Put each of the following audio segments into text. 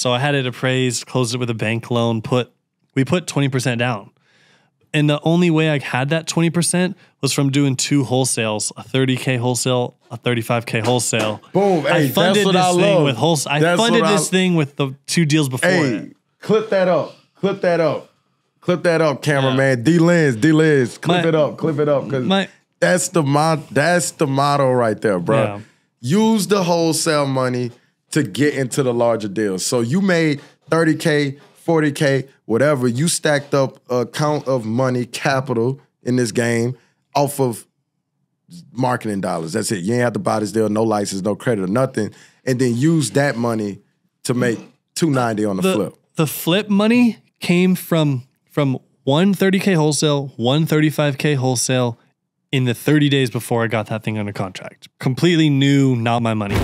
So I had it appraised, closed it with a bank loan, we put 20% down. And the only way I had that 20% was from doing 2 wholesales, a 30K wholesale, a 35K wholesale. Boom. Hey, I funded that's what this I thing love. with wholesale. I funded this thing with the 2 deals before it. Clip that up. Clip that up. Clip that up, cameraman. D-Liz. Clip it up. Because that's the motto right there, bro. Yeah. Use the wholesale money to get into the larger deals. So you made 30K, 40K, whatever. You stacked up a account of money, capital in this game off of marketing dollars. That's it. You ain't have to buy this deal, no license, no credit or nothing. And then use that money to make $290 on the flip. The flip money came from one 30K wholesale, one 35K wholesale in the 30 days before I got that thing under contract. Completely new, not my money.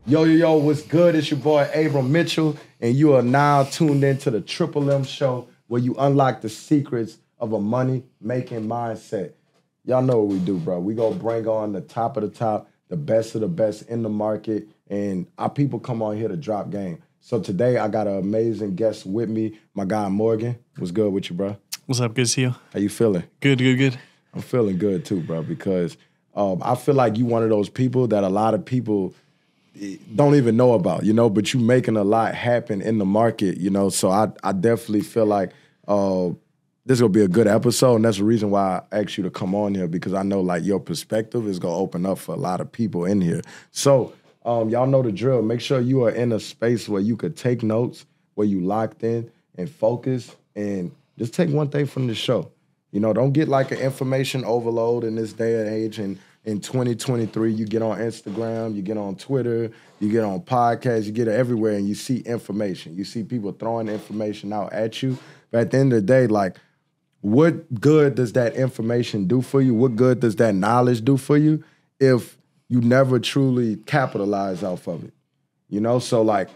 Yo, what's good? It's your boy, Abram Mitchell, and you are now tuned into the Triple M Show, where you unlock the secrets of a money-making mindset. Y'all know what we do, bro. We gonna bring on the top of the top, the best of the best in the market, and our people come on here to drop game. So today, I got an amazing guest with me, my guy, Morgan. What's good with you, bro? What's up? Good to see you. How you feeling? Good. I'm feeling good, too, bro, because I feel like you one of those people that a lot of people don't even know about, but you making a lot happen in the market, so I definitely feel like this is going to be a good episode, and that's the reason why I asked you to come on here, because I know, like, your perspective is going to open up for a lot of people in here. So y'all know the drill. Make sure you are in a space where you could take notes, where you locked in and focus, and just take one thing from the show. Don't get like an information overload in this day and age, and in 2023, you get on Instagram, you get on Twitter, you get on podcasts, you get it everywhere, and you see information. You see people throwing information out at you. But at the end of the day, like, what good does that information do for you? What good does that knowledge do for you if you never truly capitalize off of it? So, like,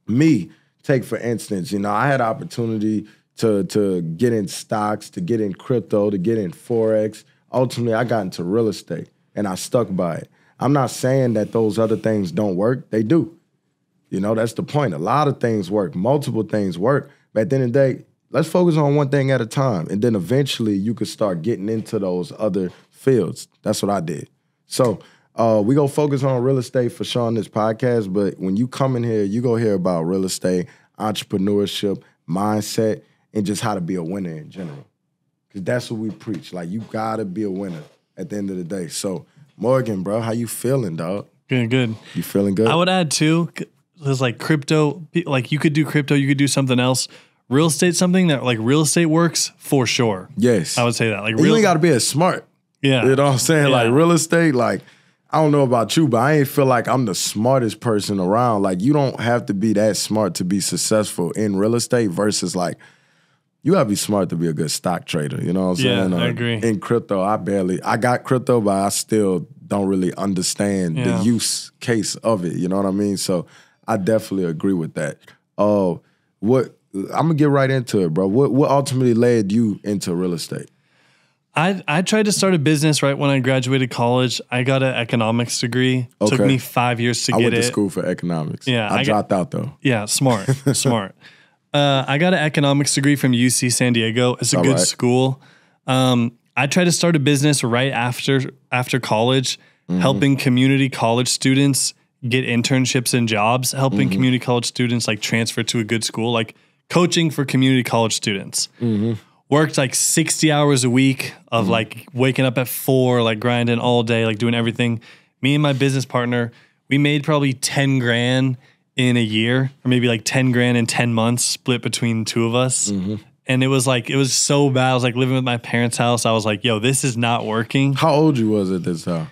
me, take for instance, I had opportunity to get in stocks, to get in crypto, to get in Forex. Ultimately, I got into real estate, and I stuck by it. I'm not saying that those other things don't work. They do. That's the point. A lot of things work. Multiple things work. But at the end of the day, let's focus on one thing at a time, and then eventually you could start getting into those other fields. That's what I did. So we going to focus on real estate for sure on this podcast, but when you come in here, you go hear about real estate, entrepreneurship, mindset, and just how to be a winner in general. Because that's what we preach. Like, you got to be a winner at the end of the day. So, Morgan, bro, how you feeling, dog? Good. You feeling good? I would add, too, there's like crypto. Like, you could do crypto, you could do something else. Real estate, something that, like, real estate works for sure. Yes. I would say that. Like, you ain't got to be as smart. Yeah. You know what I'm saying? Yeah. Like, real estate, like, I don't know about you, but I ain't feel like I'm the smartest person around. Like, you don't have to be that smart to be successful in real estate versus, like, you gotta be smart to be a good stock trader. You know what I'm saying? Yeah, I agree. In crypto, I got crypto, but I still don't really understand the use case of it. You know what I mean? So I definitely agree with that. I'm gonna get right into it, bro. What ultimately led you into real estate? I tried to start a business right when I graduated college. I got an economics degree. Okay. Took me 5 years to get it. I went to school for economics. Yeah, I dropped out though. Yeah, smart. I got an economics degree from UC San Diego. It's a good school. I tried to start a business right after college, helping community college students get internships and jobs, helping community college students like transfer to a good school, like coaching for community college students. Worked like 60 hours a week of like waking up at 4, like grinding all day, like doing everything. Me and my business partner, we made probably 10 grand in a year, or maybe like 10 grand in 10 months split between the two of us. And it was so bad. I was like living with my parents' house. I was like, yo, this is not working. How old you was at this time?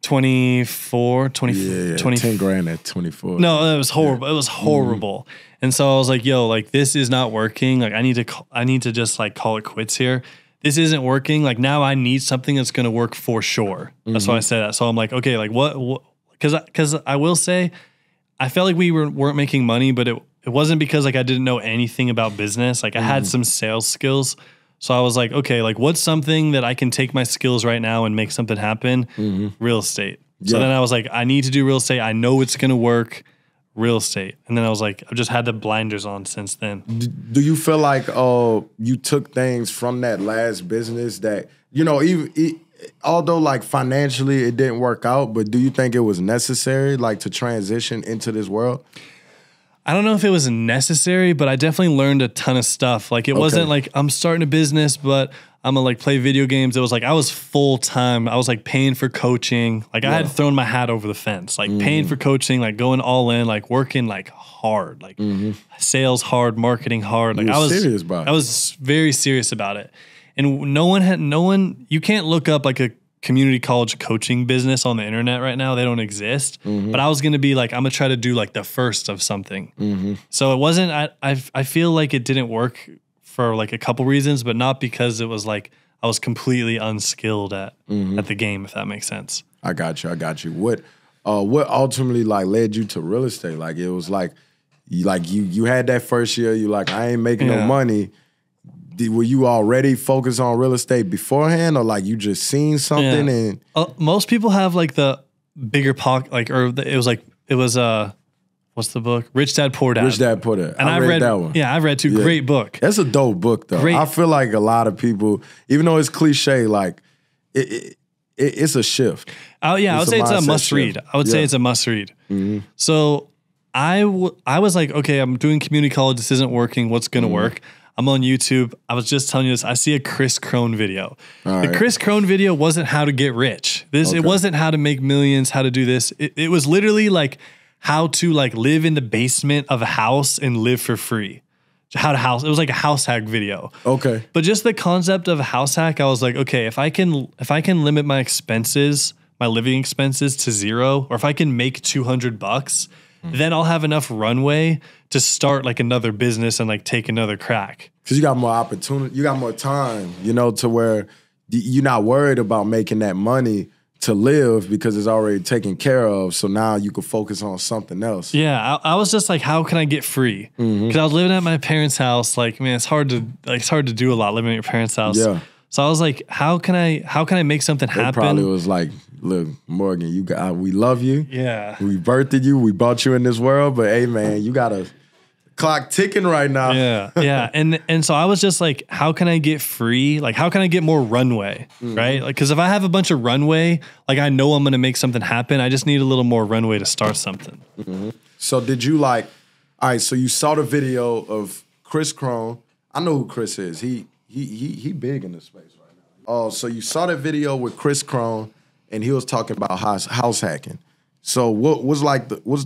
24, 20. Yeah, 10 grand at 24. No, it was horrible. It was horrible. And so I was like, yo, like this is not working. Like I need to just like call it quits here. This isn't working. Like now I need something that's going to work for sure. That's why I said that. So I'm like, okay, like what because I will say, I felt like we weren't making money, but it wasn't because like I didn't know anything about business. Like I had some sales skills. So I was like, okay, like what's something that I can take my skills right now and make something happen? Real estate. So then I was like, I need to do real estate. I know it's going to work. real estate. And then I was like, I've just had the blinders on since then. Do you feel like you took things from that last business that, you know, although like financially it didn't work out, but do you think it was necessary like to transition into this world? I don't know if it was necessary, but I definitely learned a ton of stuff. Like it wasn't like I'm starting a business, but I'm gonna like play video games. It was like I was full time. I was like paying for coaching. Like I had thrown my hat over the fence, like paying for coaching, like going all in, like working like hard, like sales hard, marketing hard. Like I was serious about it. I was very serious about it. And no one, you can't look up like a community college coaching business on the internet right now. They don't exist. But I was going to be like, I'm going to try to do like the first of something. So it wasn't, I feel like it didn't work for like a couple reasons, but not because it was like, I was completely unskilled at the game, if that makes sense. I got you. What ultimately like led you to real estate? Like it was like you had that first year, you like, I ain't making no money. Were you already focused on real estate beforehand, or like you just seen something? And most people have like the bigger pocket, like, or it was what's the book? Rich Dad Poor Dad. Rich Dad Poor Dad. And I read that one. Yeah, I've read too. Yeah. Great book. That's a dope book though. I feel like a lot of people, even though it's cliche, like it's a shift. Oh yeah, I would say it's a must read. I would say it's a must read. So I was like, okay, I'm doing community college. This isn't working. What's gonna work? I'm on YouTube. I was just telling you this. I see a Chris Crone video. The Chris Crone video wasn't how to get rich. It wasn't how to make millions, how to do this. It was literally like how to like live in the basement of a house and live for free. How to house. It was like a house hack video. Okay. But just the concept of a house hack, I was like, okay, if I can limit my expenses, my living expenses to zero, or if I can make $200, then I'll have enough runway to start like another business and like take another crack. Because you got more opportunity, you got more time, you know, to where you're not worried about making that money to live because it's already taken care of. So now you can focus on something else. Yeah, I was just like, how can I get free? Because I was living at my parents' house. Like, man, it's hard to do a lot living at your parents' house. Yeah. So I was like, how can I make something happen? It probably was like, look, Morgan, we love you. Yeah. We birthed you. We brought you in this world. But hey, man, you got a clock ticking right now. Yeah. Yeah. And so I was just like, how can I get free? Like, how can I get more runway? Right? Like, because if I have a bunch of runway, like I know I'm going to make something happen. I just need a little more runway to start something. So did you like, all right, so you saw the video of Chris Crone. I know who Chris is. He big in this space right now. Oh, so you saw that video with Chris Crone, and he was talking about house hacking. So what was like what's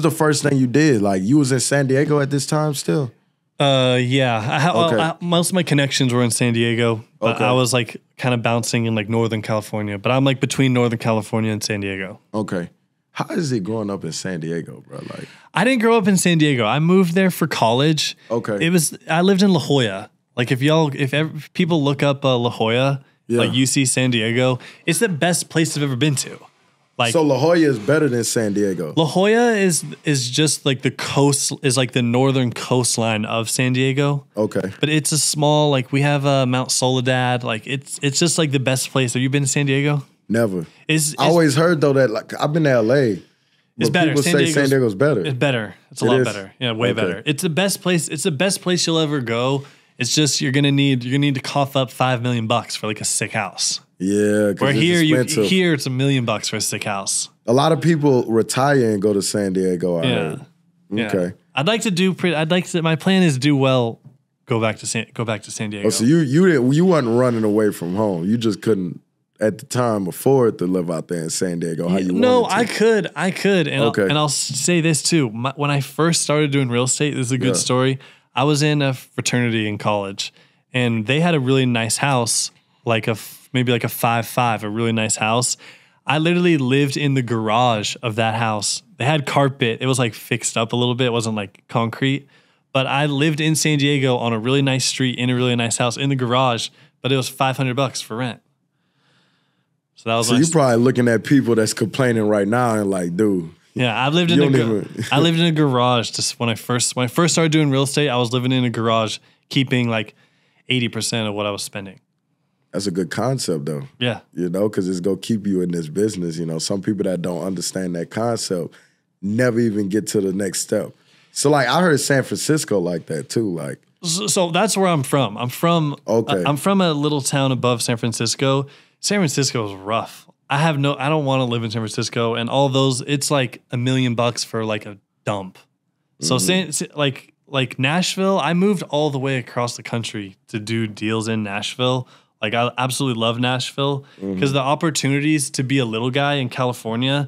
the first thing you did? Like you was in San Diego at this time still? Yeah. Most of my connections were in San Diego, but I was like kind of bouncing in like Northern California. But I'm like between Northern California and San Diego. Okay. How is it growing up in San Diego, bro? Like I didn't grow up in San Diego. I moved there for college. Okay. I lived in La Jolla. Like if people look up La Jolla, like UC San Diego, it's the best place I've ever been to. Like, so La Jolla is better than San Diego. La Jolla is just like the coast, is like the northern coastline of San Diego. Okay. But it's a small, like we have Mount Soledad. Like it's just like the best place. Have you been to San Diego? Never. I always heard though that like I've been to LA. It's better. People say San Diego's better. It's better. It's a lot better. Yeah, way better. It's the best place. It's the best place you'll ever go. It's just you're gonna need to cough up $5 million for like a sick house. Yeah, where here it's $1 million for a sick house. A lot of people retire and go to San Diego. I heard. Okay. I'd like to. My plan is to do well. Go back to San Diego. Oh, so you wasn't running away from home. You just couldn't at the time afford to live out there in San Diego. I could, and I'll say this too. When I first started doing real estate, this is a good story. I was in a fraternity in college, and they had a really nice house, maybe like a 5.5, a really nice house. I literally lived in the garage of that house. They had carpet. It was like fixed up a little bit. It wasn't like concrete. But I lived in San Diego on a really nice street in a really nice house in the garage, but it was $500 for rent. So that was. So you're probably looking at people that's complaining right now and like, dude. Yeah, I lived in a garage. Just when I first started doing real estate, I was living in a garage, keeping like 80% of what I was spending. That's a good concept, though. Yeah, you know, because it's gonna keep you in this business. You know, some people that don't understand that concept, never even get to the next step. So like I heard San Francisco like that too. Like so that's where I'm from. I'm from a little town above San Francisco. San Francisco is rough. I don't want to live in San Francisco, and all those, it's like $1 million for like a dump. So like Nashville, I moved all the way across the country to do deals in Nashville. Like I absolutely love Nashville because the opportunities to be a little guy in California,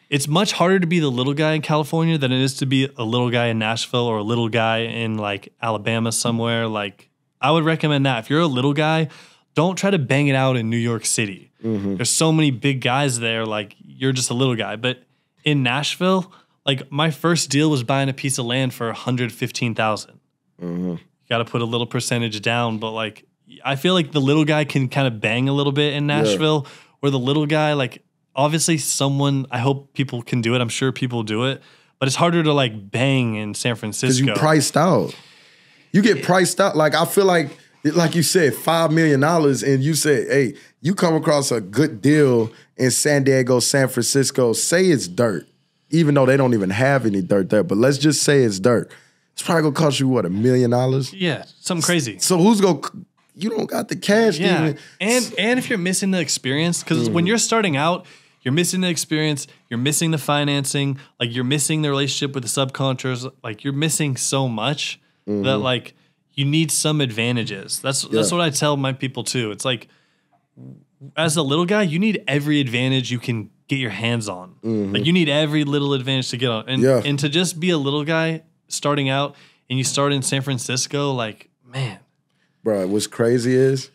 it's much harder to be the little guy in California than it is to be a little guy in Nashville or a little guy in like Alabama somewhere. Like I would recommend that. If you're a little guy, don't try to bang it out in New York City. There's so many big guys there. Like you're just a little guy. But in Nashville, like my first deal was buying a piece of land for $115,000. You got to put a little percentage down. But like, I feel like the little guy can kind of bang a little bit in Nashville where the little guy, like obviously I hope people can do it. I'm sure people do it, but it's harder to like bang in San Francisco. Because you priced out. You get priced out. Like I feel like you said, $5 million, and you said, hey, you come across a good deal in San Diego, San Francisco, say it's dirt, even though they don't even have any dirt there, but let's just say it's dirt. It's probably gonna cost you, what, $1 million? Yeah, something crazy. So you don't got the cash to even. And if you're missing the experience, because when you're starting out, you're missing the experience, you're missing the financing, like you're missing the relationship with the subcontractors, like you're missing so much that like, you need some advantages. That's what I tell my people too. It's like, as a little guy, you need every advantage you can get your hands on. Like you need every little advantage to get on. And to just be a little guy starting out and you start in San Francisco, like, man. Bro, what's crazy is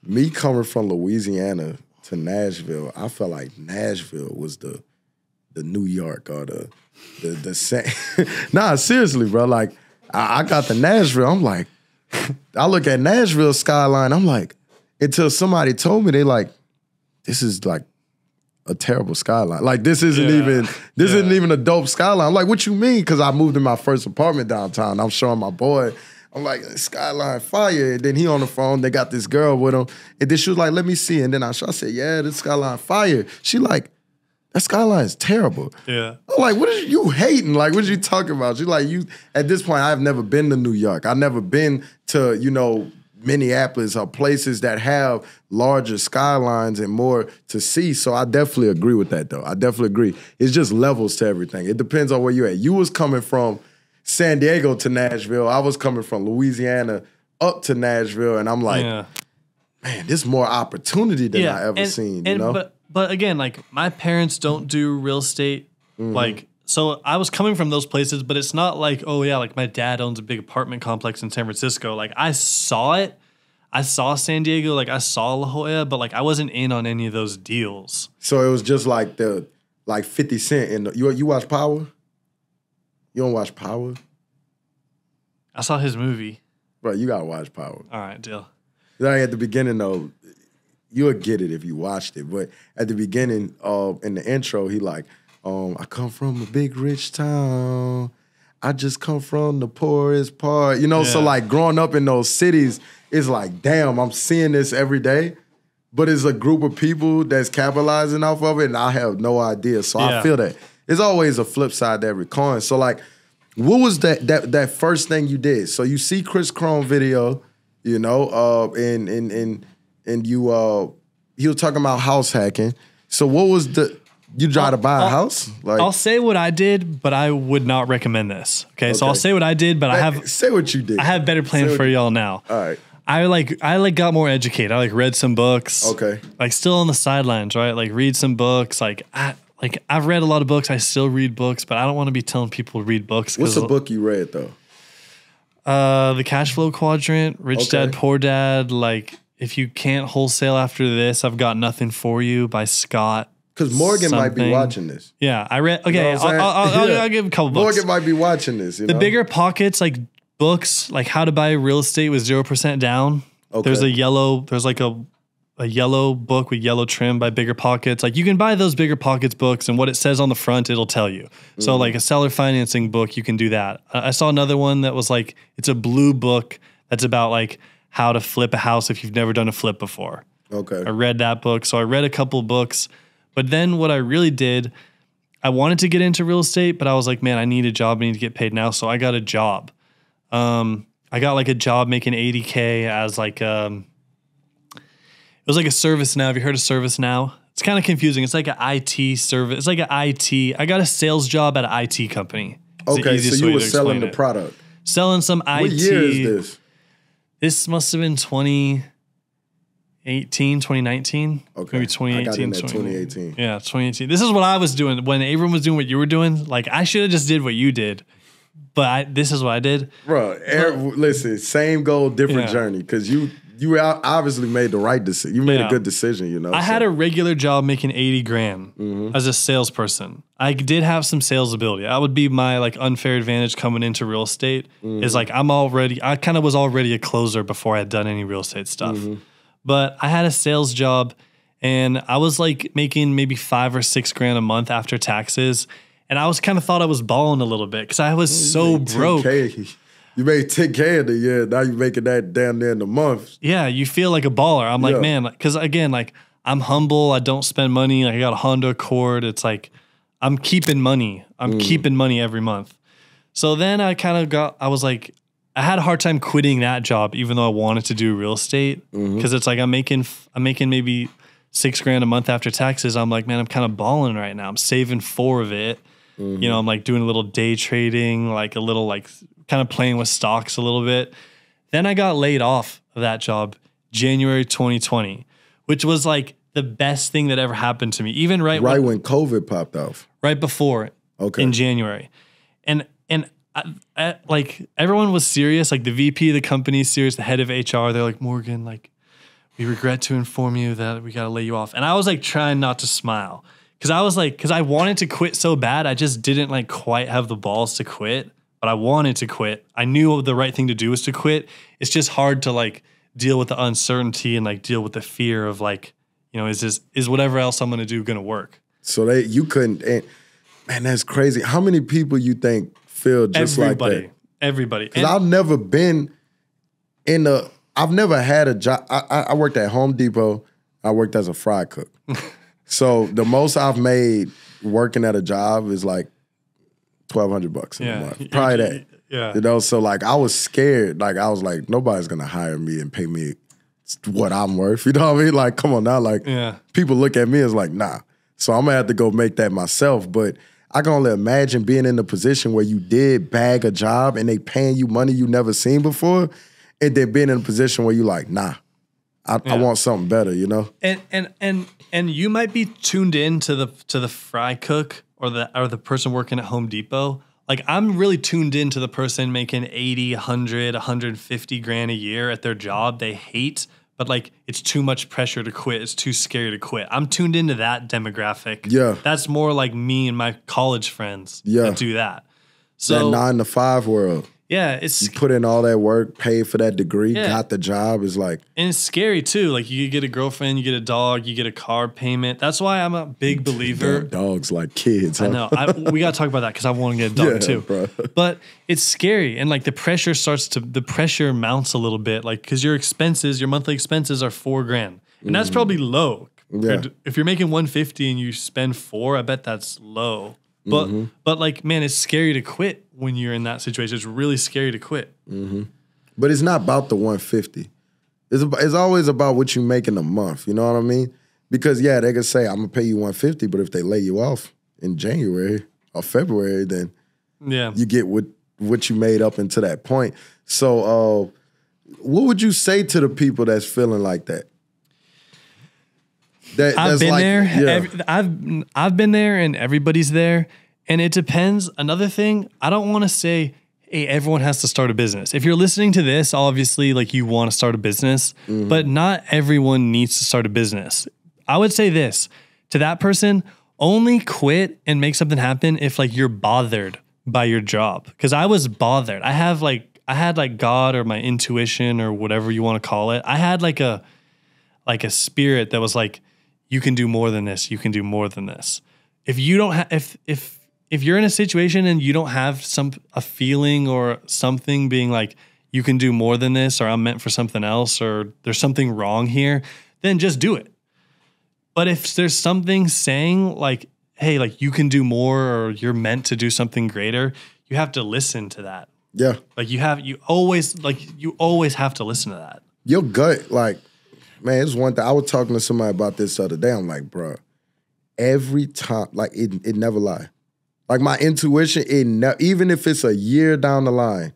me coming from Louisiana to Nashville, I felt like Nashville was the New York or the same. Nah, seriously, bro. Like I got to Nashville, I'm like, I look at Nashville skyline, I'm like, until somebody told me, they like, this is like a terrible skyline. Like this isn't even a dope skyline. I'm like, what you mean? Because I moved in my first apartment downtown. I'm showing my boy, I'm like, skyline fire. And then he on the phone, they got this girl with him. And then she was like, let me see. And then I said, yeah, this skyline fire. She like, that skyline is terrible. Yeah. I'm like, what is you hating? Like, what are you talking about? She's like, at this point, I've never been to New York. I've never been to, Minneapolis or places that have larger skylines and more to see. So I definitely agree with that, though. I definitely agree. It's just levels to everything. It depends on where you're at. You was coming from San Diego to Nashville. I was coming from Louisiana up to Nashville. And I'm like, man, there's more opportunity than I ever seen, you know? But again, like my parents don't do real estate. Like, so I was coming from those places, but it's not like, oh yeah, like my dad owns a big apartment complex in San Francisco. Like I saw it. I saw San Diego, like I saw La Jolla, but like I wasn't in on any of those deals. So it was just like 50 Cent in you watch Power? You don't watch Power? I saw his movie. Bro, you gotta watch Power. All right, deal. Like at the beginning though, you'll get it if you watched it. But at the beginning, in the intro, he like, I come from a big rich town. I just come from the poorest part. So like growing up in those cities, it's like, damn, I'm seeing this every day. But it's a group of people that's capitalizing off of it, and I have no idea. So I feel that. There's always a flip side to every coin. So like, what was that first thing you did? So you see Chris Chrome video, and you he was talking about house hacking. So what was you try to buy a house? Like I'll say what I did, but I would not recommend this. Okay. So I'll say what I did, but say what you did. I have better plan for y'all now. All right. I got more educated. I read some books. Okay. Like still on the sidelines, right? Like read some books. I've read a lot of books. I still read books, but I don't want to be telling people to read books. What's a book you read though? The Cash Flow Quadrant, Rich Dad, Poor Dad. Like if you can't wholesale after this, I've got nothing for you by Scott. Because Morgan might be watching this. Yeah, I read. Okay, I'll give a couple books. Morgan might be watching this. The Bigger Pockets, like books, like How to Buy Real Estate with 0% Down. Okay. There's like a yellow book with yellow trim by Bigger Pockets. Like you can buy those Bigger Pockets books, and what it says on the front, it'll tell you. So like a seller financing book, you can do that. I saw another one that was like it's a blue book that's about like how to flip a house if you've never done a flip before. Okay, I read that book. So I read a couple books. But then what I really did, I wanted to get into real estate, but I was like, man, I need a job. I need to get paid now. So I got a job. I got like a job making $80K as like, it was like a ServiceNow. Have you heard of ServiceNow? It's kind of confusing. It's like an IT service. It's like an IT. I got a sales job at an IT company. Okay, so you were selling the product. Selling some IT. What year is this? This must have been 2018, 2019. Okay. Maybe 2018. I got in at 2018. Yeah, 2018. This is what I was doing. When everyone was doing what you were doing, like I should have just did what you did. But this is what I did. Bro, listen, same goal, different journey. Because you obviously made the right decision. You made a good decision, you know. I had a regular job making 80 grand as a salesperson. I did have some sales ability. That would be my like unfair advantage coming into real estate. Is like I kind of was already a closer before I had done any real estate stuff. But I had a sales job and I was like making maybe 5 or 6 grand a month after taxes. And I was kind of thought I was balling a little bit because I was so broke. 10K. You made 10K in the year. Now you're making that down there in the month. Yeah, you feel like a baller. I'm like, man, because again, like I'm humble. I don't spend money. Like I got a Honda Accord. It's like I'm keeping money. I'm keeping money every month. So then I was like, I had a hard time quitting that job, even though I wanted to do real estate because it's like I'm making maybe 6 grand a month after taxes. I'm like, man, I'm kind of balling right now. I'm saving 4 of it. You know, I'm like doing a little day trading, like a little like kind of playing with stocks a little bit. Then I got laid off of that job January 2020, which was like the best thing that ever happened to me. Even right when COVID popped off. Right before in January. And I, like everyone was serious, like the VP of the company is serious, the head of HR, they're like, Morgan, like we regret to inform you that we got to lay you off. And I was like trying not to smile. Because I wanted to quit so bad, I just didn't like quite have the balls to quit, but I wanted to quit. I knew the right thing to do was to quit. It's just hard to like deal with the uncertainty and like deal with the fear of like, you know, is whatever else I'm going to do going to work? So you couldn't, man, that's crazy. How many people you think feel just like that? Everybody. Because I've never been I've never had a job. I worked at Home Depot. I worked as a fry cook. So the most I've made working at a job is like $1,200 a month. Probably that. Yeah. You know, so like I was scared. Like I was like, nobody's gonna hire me and pay me what I'm worth. You know what I mean? Like, come on now. Like people look at me as like, nah. So I'm gonna have to go make that myself. But I can only imagine being in a position where you did bag a job and they paying you money you never seen before, and then being in a position where you like, nah. I want something better, you know? And you might be tuned in to the fry cook or the person working at Home Depot. Like I'm really tuned in to the person making 80, 100, 150 grand a year at their job they hate, but like it's too much pressure to quit. It's too scary to quit. I'm tuned into that demographic. Yeah. That's more like me and my college friends that do that. So that 9 to 5 world. Yeah, you put in all that work, paid for that degree, got the job. Is like, and it's scary too. Like you get a girlfriend, you get a dog, you get a car payment. That's why I'm a big believer. Damn, dogs like kids. Huh? I know. We gotta talk about that because I want to get a dog too. Bro. But it's scary, and like the pressure mounts a little bit. Like because your monthly expenses are $4 grand, and that's probably low. Yeah. If you're making 150 and you spend 4, I bet that's low. But like, man, it's scary to quit when you're in that situation. It's really scary to quit. But it's not about the 150. It's always about what you make in a month. You know what I mean? Because they can say, I'm gonna pay you 150, but if they lay you off in January or February, then you get what you made up until that point. So what would you say to the people that's feeling like that? I've been there. Yeah. I've been there, and everybody's there. And it depends. Another thing, I don't want to say, hey, everyone has to start a business. If you're listening to this, obviously, like you want to start a business, but not everyone needs to start a business. I would say this to that person: only quit and make something happen if like you're bothered by your job. Because I was bothered. I had like God or my intuition or whatever you want to call it. I had like a spirit that was like, you can do more than this. You can do more than this. If you don't have, if you're in a situation and you don't have a feeling or something being like, you can do more than this, or I'm meant for something else, or there's something wrong here, then just do it. But if there's something saying like, hey, like you can do more or you're meant to do something greater, you have to listen to that. Yeah. Like you always have to listen to that. Your gut, like, man, it's one thing. I was talking to somebody about this the other day. I'm like, bro, every time, like it never lie. Like my intuition, even if it's a year down the line,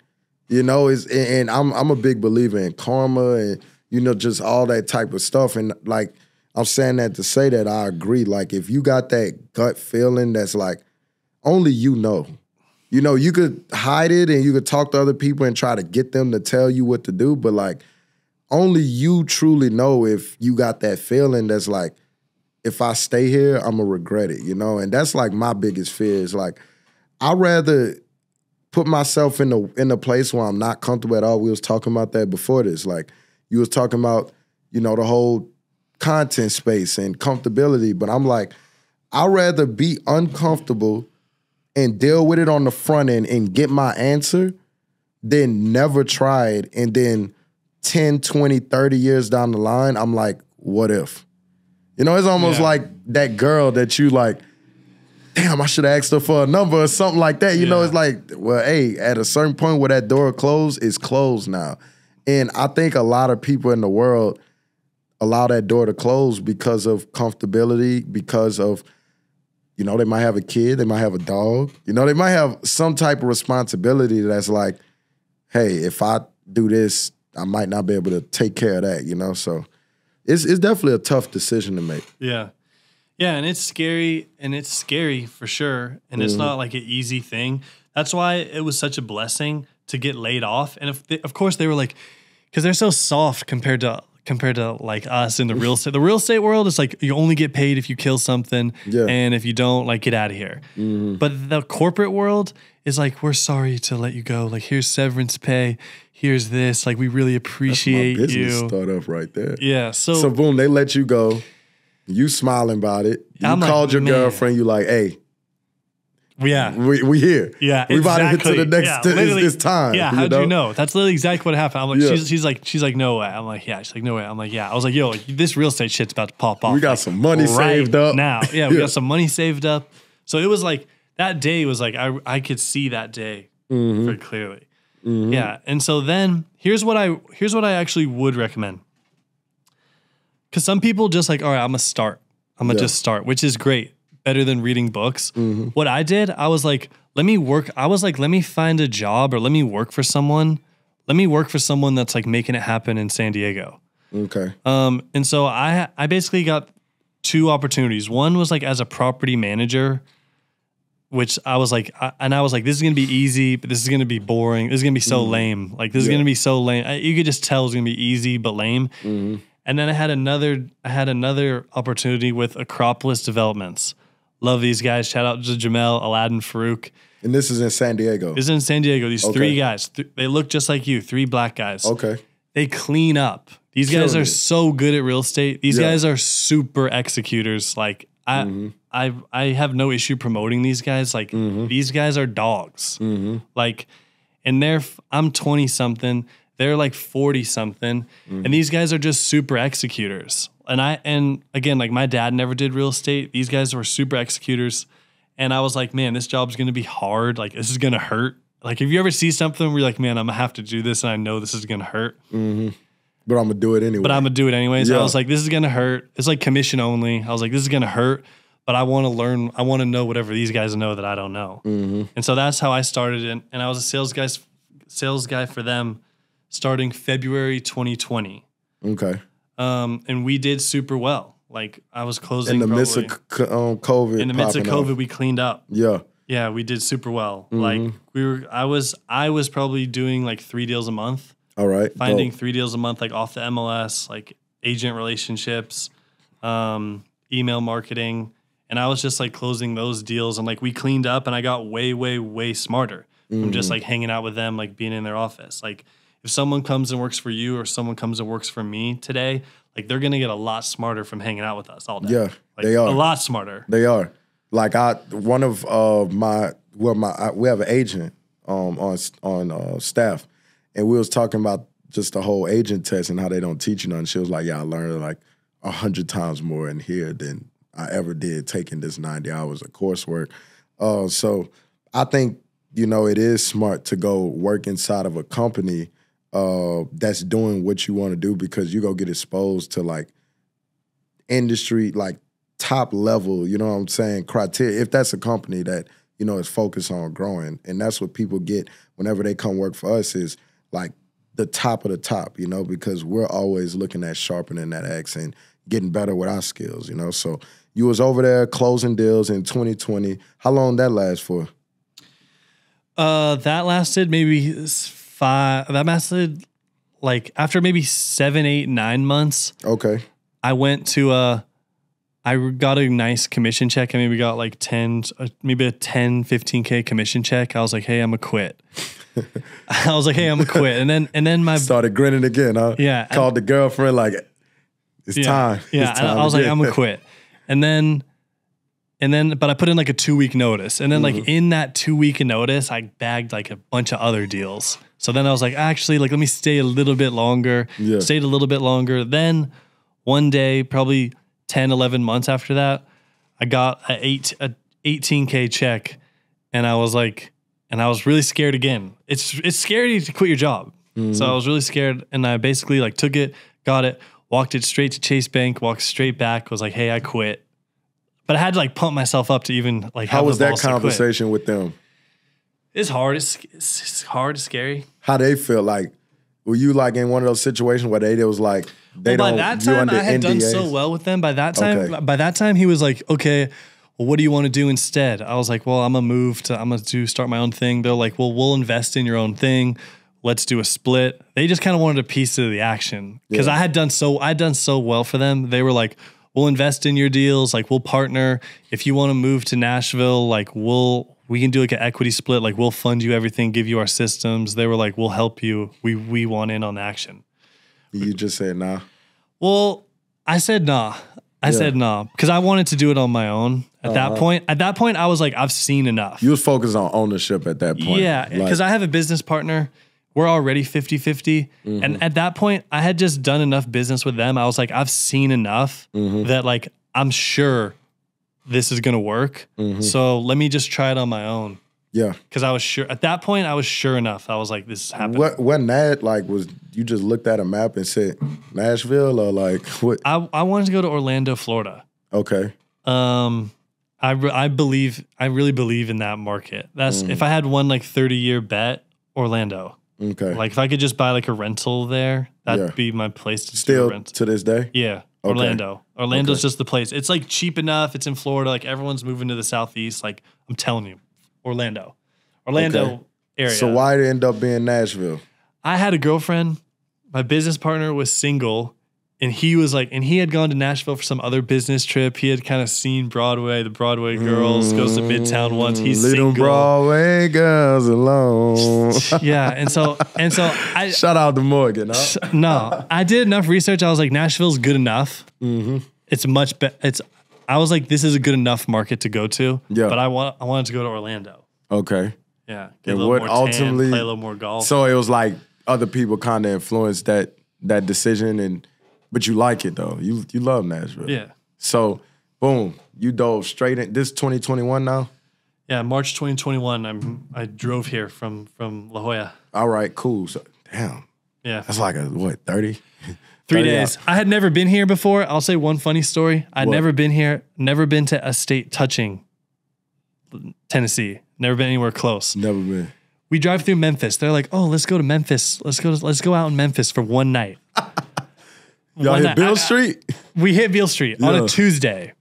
you know, and I'm a big believer in karma and, you know, just all that type of stuff. And like, I'm saying that to say that I agree. Like, if you got that gut feeling that's like, only you know. You know, you could hide it and you could talk to other people and try to get them to tell you what to do, but like, only you truly know if you got that feeling that's like, if I stay here, I'm gonna regret it, you know? And that's like my biggest fear is like, I'd rather put myself in a place where I'm not comfortable at all. We was talking about that before this. Like, you was talking about, you know, the whole content space and comfortability, but I'm like, I'd rather be uncomfortable and deal with it on the front end and get my answer than never try it. And then 10, 20, 30 years down the line, I'm like, what if? You know, it's almost like that girl that you like, damn, I should have asked her for a number or something like that. You know, it's like, well, hey, at a certain point where that door closed, it's closed now. And I think a lot of people in the world allow that door to close because of comfortability, because of, you know, they might have a kid, they might have a dog. You know, they might have some type of responsibility that's like, hey, if I do this, I might not be able to take care of that, you know? So it's definitely a tough decision to make. Yeah. Yeah, and it's scary for sure. And it's not like an easy thing. That's why it was such a blessing to get laid off. And of course they were like, because they're so soft compared to like us in the real estate. The real estate world is like you only get paid if you kill something, and if you don't, like get out of here. But the corporate world is like, we're sorry to let you go. Like, here's severance pay. Here's this. Like, we really appreciate That's my business you. startup right there. Yeah. So boom, they let you go. You smiling about it. You called your girlfriend. You like, hey. Yeah. We here. Yeah, we about to get to the next, it's time. Yeah, how'd you know? That's literally exactly what happened. I'm like, she's like, no way. I'm like, yeah. She's like, no way. I'm like, yeah. I was like, yo, like, this real estate shit's about to pop off. We got some money saved up. Now. Yeah, we got some money saved up. So it was like, that day was like, I could see that day very clearly. Yeah, and so then here's what I actually would recommend. Because some people just like, all right, I'm gonna start. I'm gonna just start, which is great. Better than reading books. What I did, I was like, let me find a job or let me work for someone. Let me work for someone that's like making it happen in San Diego. Okay. And so I basically got two opportunities. One was like as a property manager, which I was like, this is going to be easy, but this is going to be boring. This is going to be so lame. Like, this is going to be so lame. You could just tell it's going to be easy, but lame. And then I had another opportunity with Acropolis Developments. Love these guys. Shout out to Jamel, Aladdin, Farouk. And this is in San Diego. This is in San Diego. These three guys, they look just like you, three black guys. Okay. They clean up. These guys are so good at real estate. These guys are super executors. Like, I have no issue promoting these guys. Like, these guys are dogs. Like, and I'm 20 something. They're like 40 something. And these guys are just super executors. And again, like, my dad never did real estate. These guys were super executors. And I was like, man, this job's going to be hard. Like, this is going to hurt. Like, if you ever see something where you're like, man, I'm going to have to do this and I know this is going to hurt. But I'm going to do it anyway. I was like, this is going to hurt. It's like commission only. I was like, this is going to hurt. But I want to learn. I want to know whatever these guys know that I don't know. And so that's how I started. And I was a sales guy for them starting February 2020. Okay. And we did super well. Like, I was closing in the midst of COVID. In the midst of COVID, we cleaned up. Yeah. Yeah, we did super well. Like, I was probably doing like 3 deals a month. All right. Finding 3 deals a month, like off the MLS, like agent relationships, email marketing. And I was just like closing those deals. And like, we cleaned up and I got way, way, way smarter from just like hanging out with them, like being in their office. Like, if someone comes and works for you or someone comes and works for me today, like, they're going to get a lot smarter from hanging out with us all day. Yeah, like, they are. A lot smarter. They are. Like, we have an agent on staff, and we was talking about just the whole agent test and how they don't teach you nothing. She was like, yeah, I learned like 100 times more in here than I ever did taking this 90 hours of coursework. So I think, you know, it is smart to go work inside of a company that's doing what you want to do, because you go get exposed to like industry, like top level, you know what I'm saying, criteria. If that's a company that, you know, is focused on growing. And that's what people get whenever they come work for us, is like the top of the top, you know, because we're always looking at sharpening that axe and getting better with our skills, you know. So you was over there closing deals in 2020. How long that last for? That lasted maybe 5. That lasted like after maybe 7, 8, 9 months. Okay. I went to I got a nice commission check. I maybe got like 10, maybe a 10, 15K commission check. I was like, hey, I'm gonna quit. I was like, hey, I'm gonna quit. And then my started grinning again, huh? Yeah. Called the girlfriend like, it's time. Yeah. It's time I was like, I'm gonna quit. And then, but I put in like a 2-week notice. And then like in that 2-week notice, I bagged like a bunch of other deals. So then I was like, actually, like, let me stay a little bit longer. Yeah. Stayed a little bit longer. Then one day, probably 10, 11 months after that, I got a 18K check. And I was like, and I was really scared again. It's scary to quit your job. So I was really scared. And I basically like took it, got it, walked it straight to Chase Bank, walked straight back, was like, hey, I quit. But I had to like pump myself up to even like have How was the that balls to quit. conversation with them? It's hard. It's hard. It's scary. How they feel? Like, were you like in one of those situations where they was like, they well, don't, by that time I had NDAs? done so well with them. By that time he was like, okay, well, what do you want to do instead? I was like, well, I'm gonna start my own thing. They're like, well, we'll invest in your own thing. Let's do a split. They just kind of wanted a piece of the action because I'd done so well for them. They were like, we'll invest in your deals. Like, we'll partner. If you want to move to Nashville, like we can do like an equity split. Like, we'll fund you everything, give you our systems. They were like, we'll help you. We want in on the action. You just said nah. Well, I said nah. I said nah because I wanted to do it on my own. At that point, I was like, I've seen enough. You was focused on ownership at that point. Yeah, because I have a business partner. We're already 50-50. And at that point, I had just done enough business with them. I was like, I've seen enough that like, I'm sure this is going to work. So let me just try it on my own. Yeah. Because I was sure, at that point, I was sure enough. I was like, this is happening. Wasn't that like, was you just looked at a map and said Nashville or like what? I wanted to go to Orlando, Florida. Okay. I really believe in that market. That's if I had one like 30-year bet, Orlando. Okay. Like if I could just buy like a rental there, that'd be my place to still rent. To this day? Yeah. Okay. Orlando. Orlando's just the place. It's like cheap enough. It's in Florida. Like everyone's moving to the Southeast. Like I'm telling you, Orlando area. So why did it end up being Nashville? I had a girlfriend. My business partner was single. And he was like, and he had gone to Nashville for some other business trip. He had kind of seen Broadway, the Broadway girls, goes to Midtown once. He's little single. Broadway girls alone. Yeah, and so I shout out to Morgan. Huh? No, I did enough research. I was like, Nashville's good enough. It's much better. I was like, this is a good enough market to go to. Yeah, but I wanted to go to Orlando. Okay. Yeah, get a little more ultimately tan, play a little more golf. So it was like other people kind of influenced that decision But you like it though. You love Nashville. Yeah. So, boom, you dove straight in. This 2021 now? Yeah, March 2021. I drove here from La Jolla. All right, cool. So, damn. Yeah. That's like 30? 3 days. I had never been here before. I'll say one funny story. I'd never been here, never been to a state touching Tennessee. Never been anywhere close. Never been. We drive through Memphis. They're like, "Oh, let's go to Memphis. Let's go out in Memphis for one night." Y'all hit Beale Street? We hit Beale Street on a Tuesday.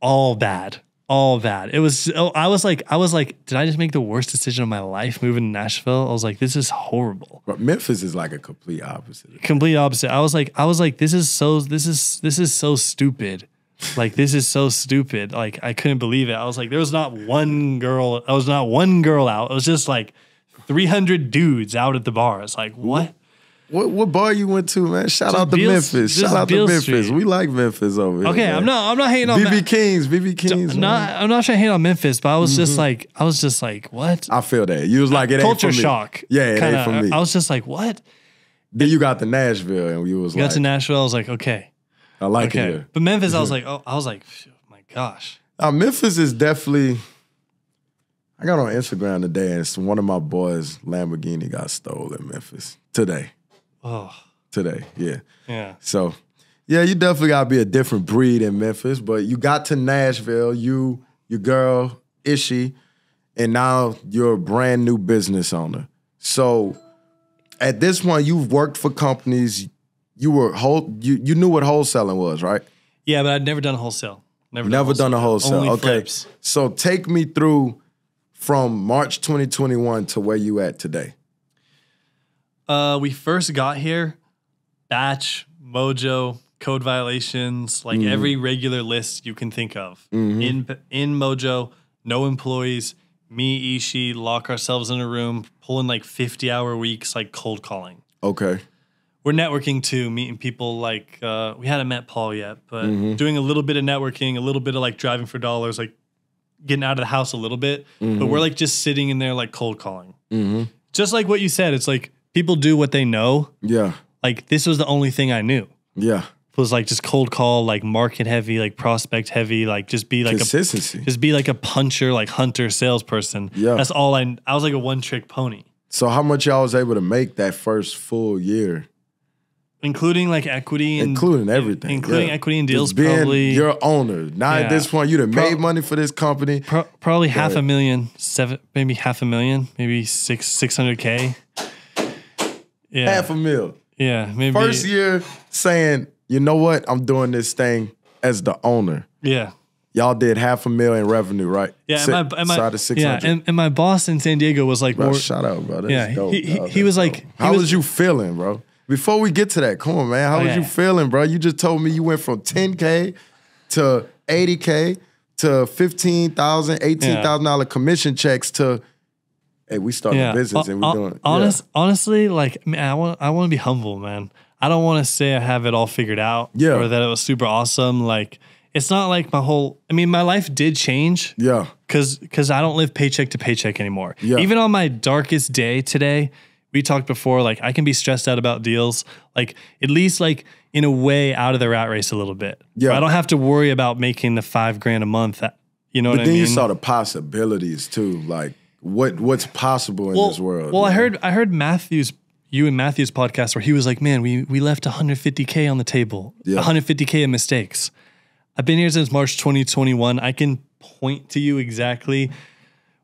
All bad. It was. I was like, did I just make the worst decision of my life moving to Nashville? I was like, this is horrible. But Memphis is like a complete opposite. Complete opposite. I was like, this is so stupid. Like, this is so stupid. Like, I couldn't believe it. I was like, there was not one girl. I was not one girl out. It was just like 300 dudes out at the bar. It's like, what? What bar you went to, man? Shout out to Memphis. Shout out to Memphis. We like Memphis over here. Okay, man. I'm not hating on BB Kings. I'm not trying to hate on Memphis, but I was just like, what? I feel that. You was like, it ain't for me. Culture shock. Yeah, it ain't for me. I was just like, what? Then you got to Nashville and you was like. Got to Nashville, I was like, okay. I like it here. But Memphis, I was like, oh my gosh. Memphis is definitely. I got on Instagram today, and one of my boys' Lamborghini got stolen in Memphis today. Oh, today, yeah. Yeah. So, yeah, you definitely got to be a different breed in Memphis, but you got to Nashville, your girl, Ishi, and now you're a brand new business owner. So, at this point, you've worked for companies. You knew what wholesaling was, right? Yeah, but I'd never done a wholesale. Never done a wholesale. Only okay. flips. So take me through from March 2021 to where you at today. We first got here, batch, mojo, code violations, like every regular list you can think of. In mojo, no employees, me, Ishi, lock ourselves in a room, pulling like 50-hour weeks, like cold calling. Okay. We're networking too, meeting people like, we hadn't met Paul yet, but doing a little bit of networking, a little bit of like driving for dollars, like getting out of the house a little bit. But we're like just sitting in there like cold calling. Just like what you said, it's like people do what they know. Yeah. Like this was the only thing I knew. Yeah. It was like just cold call, like market heavy, like prospect heavy, like just be like consistency. Just be like a puncher, like hunter salesperson. Yeah. That's all I was like a one-trick pony. So how much y'all was able to make that first full year? Including like equity and including everything. Including equity and deals, just being probably your owner. Now at this point, you'd have made money for this company. Probably $500,000, maybe $500,000, maybe 600K. Yeah. $500,000. Yeah, maybe first year saying, you know what, I'm doing this thing as the owner. Yeah. Y'all did $500,000 in revenue, right? Yeah, side of 600. Yeah, and my boss in San Diego was like, bro, shout out, bro. That's dope, he was like, how was you feeling, bro? Before we get to that, come on, man. How was you feeling, bro? You just told me you went from 10K to 80K to $15,000, $18,000 commission checks to, hey, we started a business and we're doing. Honestly, like, man, I want to be humble, man. I don't want to say I have it all figured out, or that it was super awesome. Like, it's not like my life did change, because I don't live paycheck to paycheck anymore. Even on my darkest day today. We talked before, like I can be stressed out about deals, like at least like in a way out of the rat race a little bit. Yeah. I don't have to worry about making the $5,000 a month. You know what I mean? But then you saw the possibilities too, like what's possible in this world. Well, I heard you and Matthew's podcast where he was like, man, we left 150K on the table, 150K of mistakes. I've been here since March 2021. I can point to you exactly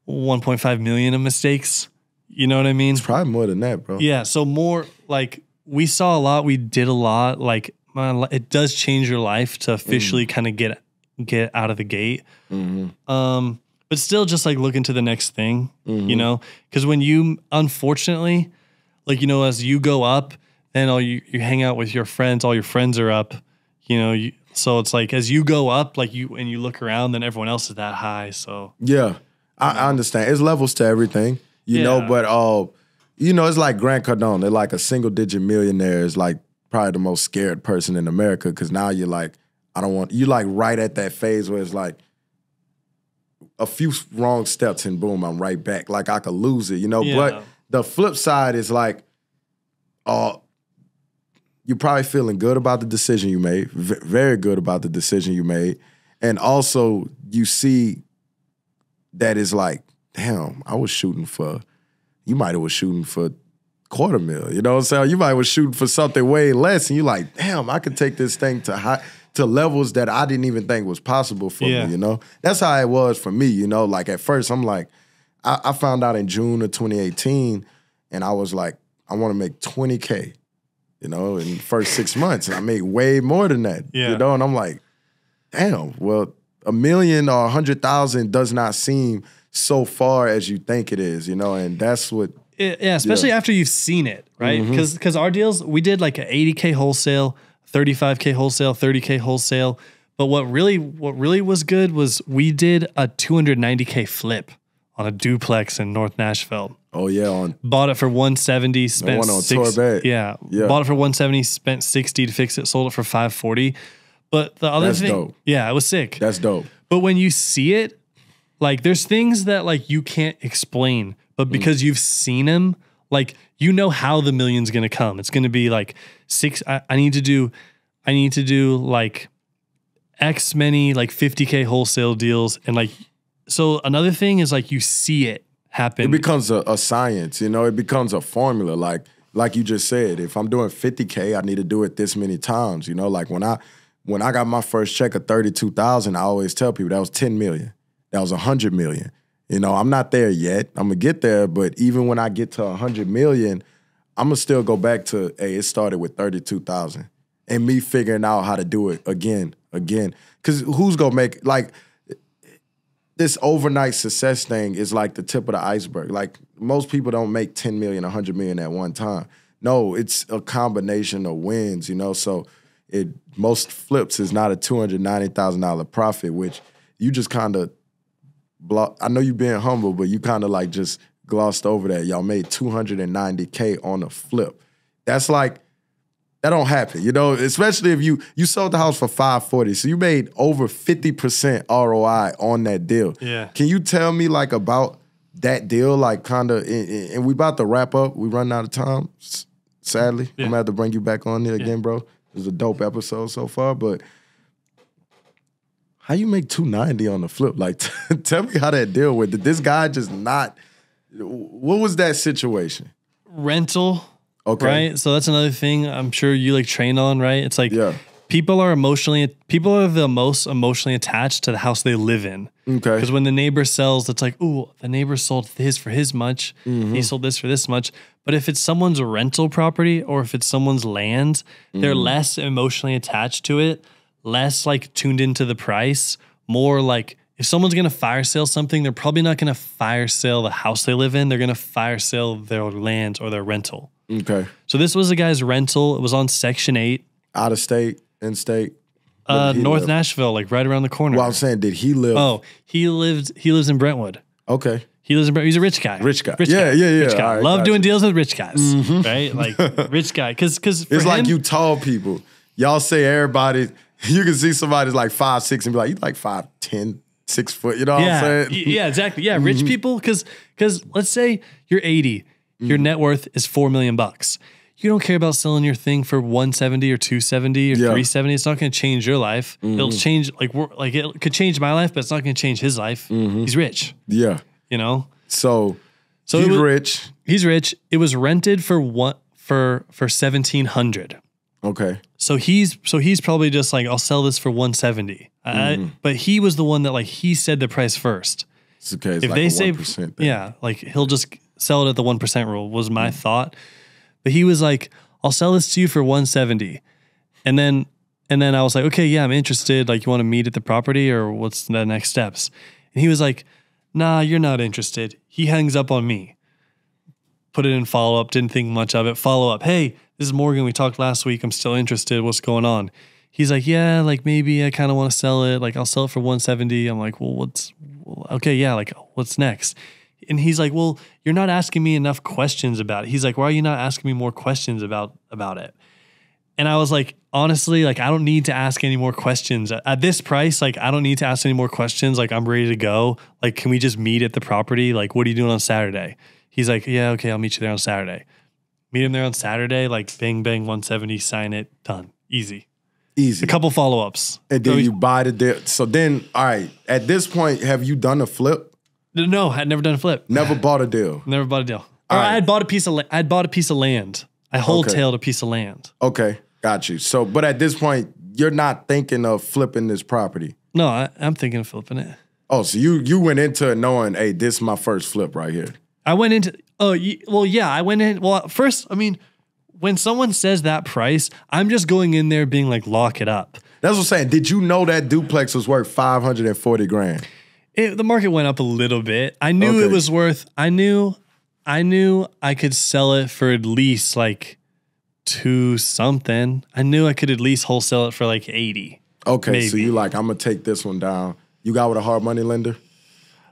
1.5 million of mistakes. You know what I mean? It's probably more than that, bro. Yeah, so more like we saw a lot, we did a lot. Like it does change your life to officially kind of get out of the gate. But still, just like looking to the next thing, you know, because when you unfortunately, like as you go up, then you hang out with your friends. All your friends are up, so it's like as you go up, like you look around, then everyone else is that high. So yeah, I understand. It's levels to everything. You know, but it's like Grant Cardone. They're like a single-digit millionaire is like probably the most scared person in America because now you're like, you like right at that phase where it's like a few wrong steps and boom, I'm right back. Like I could lose it, But the flip side is like, you're probably feeling good about the decision you made, very good about the decision you made, and also you see that is like, damn, you might have was shooting for $250,000, you know what I'm saying? You might have was shooting for something way less, and you're like, damn, I could take this thing to levels that I didn't even think was possible for me, That's how it was for me, Like at first, I'm like, I found out in June of 2018, and I was like, I want to make 20K, in the first 6 months, and I made way more than that, and I'm like, damn, well, $1 million or 100,000 does not seem so far as you think it is, and that's what. Especially after you've seen it, right? Because our deals, we did like an 80K wholesale, 35K wholesale, 30K wholesale. But what really was good was we did a 290K flip on a duplex in North Nashville. Oh yeah, bought it for 170, spent one on Torbet. Yeah, bought it for 170, spent 60 to fix it, sold it for 540. But the other thing, dope. Yeah, it was sick. That's dope. But when you see it, like there's things that like you can't explain, but because you've seen them, like how the million's gonna come. It's gonna be like I need to do I need to do like X many like 50K wholesale deals. And like, so another thing is like you see it happen. It becomes a science, you know, it becomes a formula. Like you just said, if I'm doing 50K, I need to do it this many times. You know, like when I got my first check of 32,000, I always tell people that was 10 million. That was 100 million. You know, I'm not there yet. I'm going to get there, but even when I get to 100 million, I'm going to still go back to, hey, it started with 32,000 and me figuring out how to do it again. Because who's going to make, like, this overnight success thing is like the tip of the iceberg. Like, most people don't make 10 million, 100 million at one time. No, it's a combination of wins, you know? So most flips is not a $290,000 profit, which you just kind of, I know you being humble, but you kind of like just glossed over that. Y'all made $290K on a flip. That's like, that don't happen, you know, especially if you sold the house for $540. So you made over 50% ROI on that deal. Yeah. Can you tell me like about that deal, like kind of, and we about to wrap up. We running out of time, sadly. Yeah. I'm gonna have to bring you back on here again, bro. It was a dope episode so far, but how you make $290 on the flip? Like, tell me how that deal went. Did this guy just not, what was that situation? Rental. Okay. Right. So that's another thing I'm sure you like train on, right? It's like people are the most emotionally attached to the house they live in. Okay. Because when the neighbor sells, it's like, ooh, the neighbor sold his for his much. He sold this for this much. But if it's someone's rental property or if it's someone's land, they're less emotionally attached to it, less like tuned into the price, more like if someone's going to fire sale something, they're probably not going to fire sale the house they live in. They're going to fire sale their land or their rental. Okay. So this was a guy's rental. It was on Section 8. Out of state, in state? North Nashville, like right around the corner. Well, I'm saying, did he live? Oh, he lives in Brentwood. Okay. He lives in Brentwood. He's a rich guy. Rich guy. Rich Yeah. Rich guy. All right, Love doing deals with rich guys, right? Like rich guy. Because it's like you tall people. Y'all say everybody, you can see somebody's like 5'6" and be like, you like 5'10", 6 foot, you know what I'm saying? Yeah, exactly. Yeah, rich people, because let's say you're 80, your net worth is $4 million. You don't care about selling your thing for 170 or 270 or 370. It's not going to change your life. It'll change, like it could change my life, but it's not going to change his life. He's rich. Yeah. You know? So he's rich. He's rich. It was rented for $1,700. Okay. So he's probably just like, I'll sell this for 170. But he was the one that like he said the price first. It's okay. It's if like they a say 1% thing. yeah, like he'll just sell it at the 1% rule was my thought. But he was like, I'll sell this to you for 170. And then I was like, okay, yeah, I'm interested. Like, you want to meet at the property or what's the next steps? And he was like, nah, you're not interested. He hangs up on me. Put it in follow-up, didn't think much of it. Follow-up, hey, this is Morgan. We talked last week. I'm still interested. What's going on? He's like, yeah, like maybe I kind of want to sell it. Like, I'll sell it for 170. I'm like, well, okay, yeah, like what's next? And he's like, well, you're not asking me enough questions about it. He's like, why are you not asking me more questions about it? And I was like, honestly, like, I don't need to ask any more questions. At this price, like, I don't need to ask any more questions. Like, I'm ready to go. Like, can we just meet at the property? Like, what are you doing on Saturday? He's like, yeah, okay, I'll meet you there on Saturday. Meet him there on Saturday, like, bang, bang, 170, sign it, done. Easy. A couple follow-ups. And then you buy the deal. So then, all right, at this point, have you done a flip? No, I had never done a flip. Never bought a deal. Never bought a deal. Or right. I had bought a piece of land. I wholetailed a piece of land. Okay, got you. So, but at this point, you're not thinking of flipping this property. No, I'm thinking of flipping it. Oh, so you went into it knowing, hey, this is my first flip right here. I went into. I went in. Well, first, I mean, when someone says that price, I'm just going in there being like, lock it up. That's what I'm saying. Did you know that duplex was worth $540,000? The market went up a little bit. I knew it was worth. I knew I could sell it for at least like 2 something. I knew I could at least wholesale it for like 80. Okay, maybe. So you like, I'm gonna take this one down. You got with a hard money lender?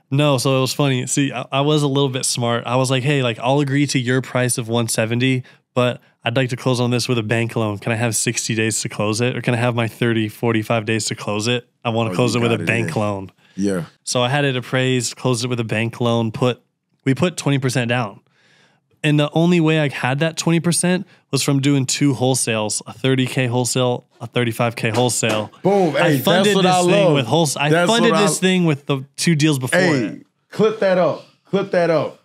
No, so it was funny. See, I was a little bit smart. I was like, hey, like I'll agree to your price of 170, but I'd like to close on this with a bank loan. Can I have 60 days to close it? Or can I have my 30, 45 days to close it? I want to close it with a bank loan. Yeah. So I had it appraised, closed it with a bank loan, we put 20% down. And the only way I had that 20% was from doing 2 wholesales, a 30K wholesale, a 35K wholesale. Boom. Hey, I funded that's what this I thing love. with wholesale. I funded this thing with the 2 deals before it. Clip that up. Clip that up.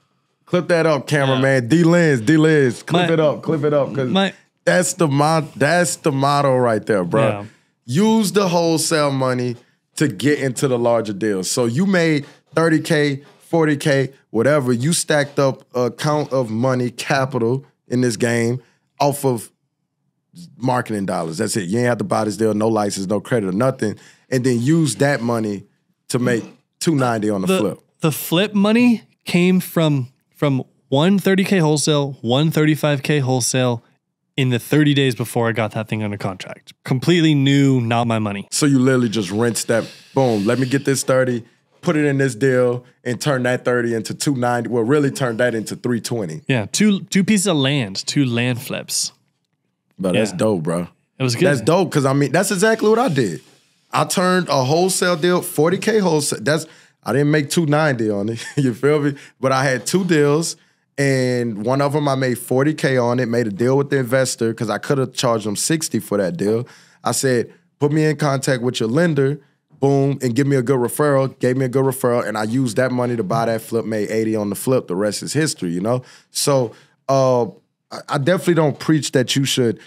Clip that up, cameraman. D-Liz. Clip it up. Because that's the motto right there, bro. Yeah. Use the wholesale money to get into the larger deals. So you made 30K, 40K, whatever. You stacked up a count of money, capital in this game off of marketing dollars. That's it. You ain't have to buy this deal, no license, no credit or nothing. And then use that money to make $290 on the flip. The flip money came from one 30K wholesale, one 35K wholesale in the 30 days before I got that thing under contract. Completely new, not my money. So you literally just rinsed that, boom, let me get this 30, put it in this deal, and turn that 30 into 290. Well, really turn that into 320. Yeah, two pieces of land, 2 land flips. Bro, that's dope, bro. It was good. That's dope, because I mean, that's exactly what I did. I turned a wholesale deal, 40K wholesale. I didn't make 290 on it, you feel me? But I had 2 deals, and one of them I made 40K on it, made a deal with the investor, because I could have charged them 60 for that deal. I said, put me in contact with your lender, boom, and give me a good referral. Gave me a good referral, and I used that money to buy that flip, made 80 on the flip. The rest is history, you know? So I definitely don't preach that you should.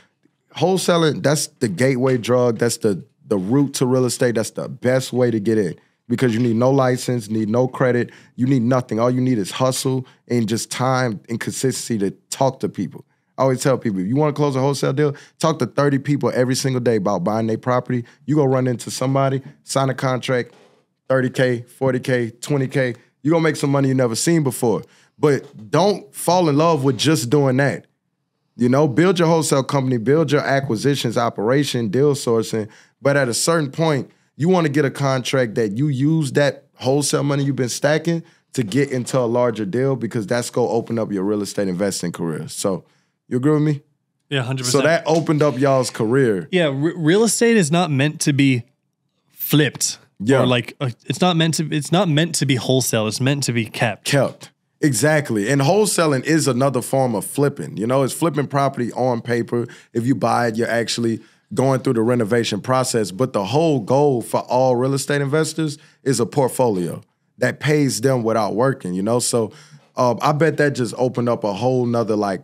Wholesaling, that's the gateway drug. That's the route to real estate. That's the best way to get in, because you need no license, need no credit. You need nothing. All you need is hustle and just time and consistency to talk to people. I always tell people, if you want to close a wholesale deal, talk to 30 people every single day about buying their property. You go run into somebody, sign a contract, 30K, 40K, 20K. You're going to make some money you never seen before. But don't fall in love with just doing that. You know, build your wholesale company, build your acquisitions, operation, deal sourcing. But at a certain point, you want to get a contract that you use that wholesale money you've been stacking to get into a larger deal, because that's going to open up your real estate investing career. So you agree with me? Yeah, 100%. So that opened up y'all's career. Yeah, real estate is not meant to be flipped. Yeah. Or like it's not meant to be wholesale. It's meant to be kept. Exactly. And wholesaling is another form of flipping. You know, it's flipping property on paper. If you buy it, you're actually going through the renovation process. But the whole goal for all real estate investors is a portfolio that pays them without working, you know? So I bet that just opened up a whole nother like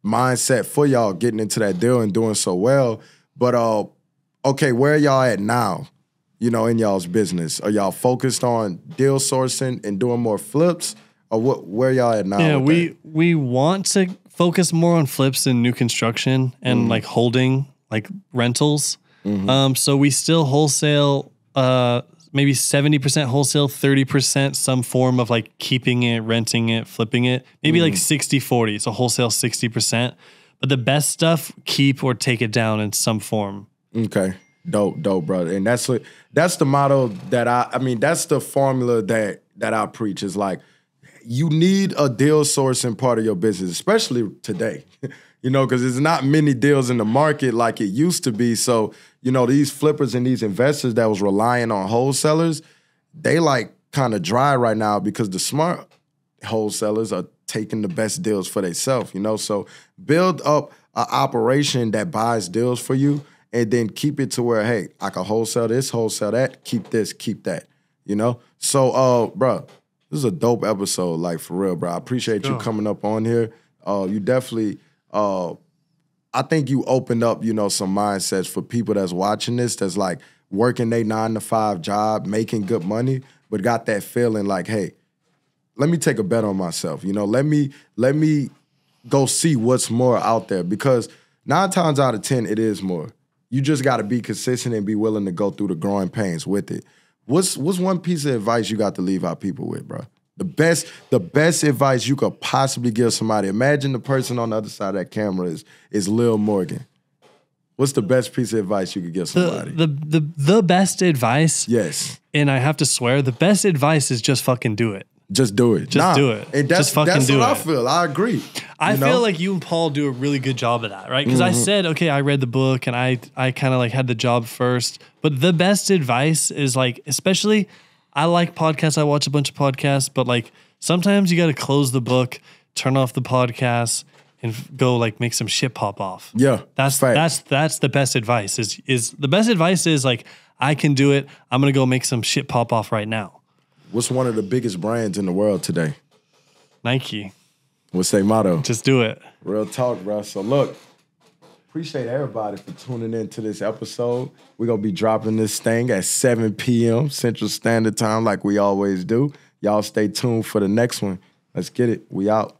mindset for y'all getting into that deal and doing so well. But okay, where are y'all at now, you know, in y'all's business? Are y'all focused on deal sourcing and doing more flips? Or where y'all at now? Yeah, we want to focus more on flips and new construction and like holding like rentals. So we still wholesale maybe 70% wholesale, 30% some form of like keeping it, renting it, flipping it. Maybe like 60-40. So wholesale 60%. But the best stuff, keep or take it down in some form. Okay. Dope, brother. And that's the motto that I mean, that's the formula that I preach, is like, you need a deal sourcing part of your business, especially today, you know, because there's not many deals in the market like it used to be. So, you know, these flippers and these investors that was relying on wholesalers, they like kind of dry right now, because the smart wholesalers are taking the best deals for themselves, you know. So build up an operation that buys deals for you, and then keep it to where, hey, I can wholesale this, wholesale that, keep this, keep that, you know. So, bro, this is a dope episode, like, for real, bro. I appreciate you coming up on here. You definitely, I think you opened up, you know, some mindsets for people that's watching this, that's like working their 9-to-5 job, making good money, but got that feeling like, hey, let me take a bet on myself. You know, let me go see what's more out there, because 9 times out of 10, it is more. You just got to be consistent and be willing to go through the growing pains with it. What's one piece of advice you got to leave our people with, bro? The best advice you could possibly give somebody. Imagine the person on the other side of that camera is Lil Morgan. What's the best piece of advice you could give somebody? The best advice? Yes. And I have to swear, the best advice is just fucking do it. Just do it. Just do it. And that's what I feel. I agree. I feel like you and Paul do a really good job of that, right? Because I said, okay, I read the book and I kind of like had the job first. But the best advice is like, especially, I like podcasts. I watch a bunch of podcasts, but like sometimes you got to close the book, turn off the podcast and go like make some shit pop off. Yeah, that's the best advice. Is the best advice is like, I can do it. I'm gonna go make some shit pop off right now. What's one of the biggest brands in the world today? Nike. What's their motto? Just do it. Real talk, bro. So look, appreciate everybody for tuning in to this episode. We're gonna be dropping this thing at 7 p.m. Central Standard Time like we always do. Y'all stay tuned for the next one. Let's get it. We out.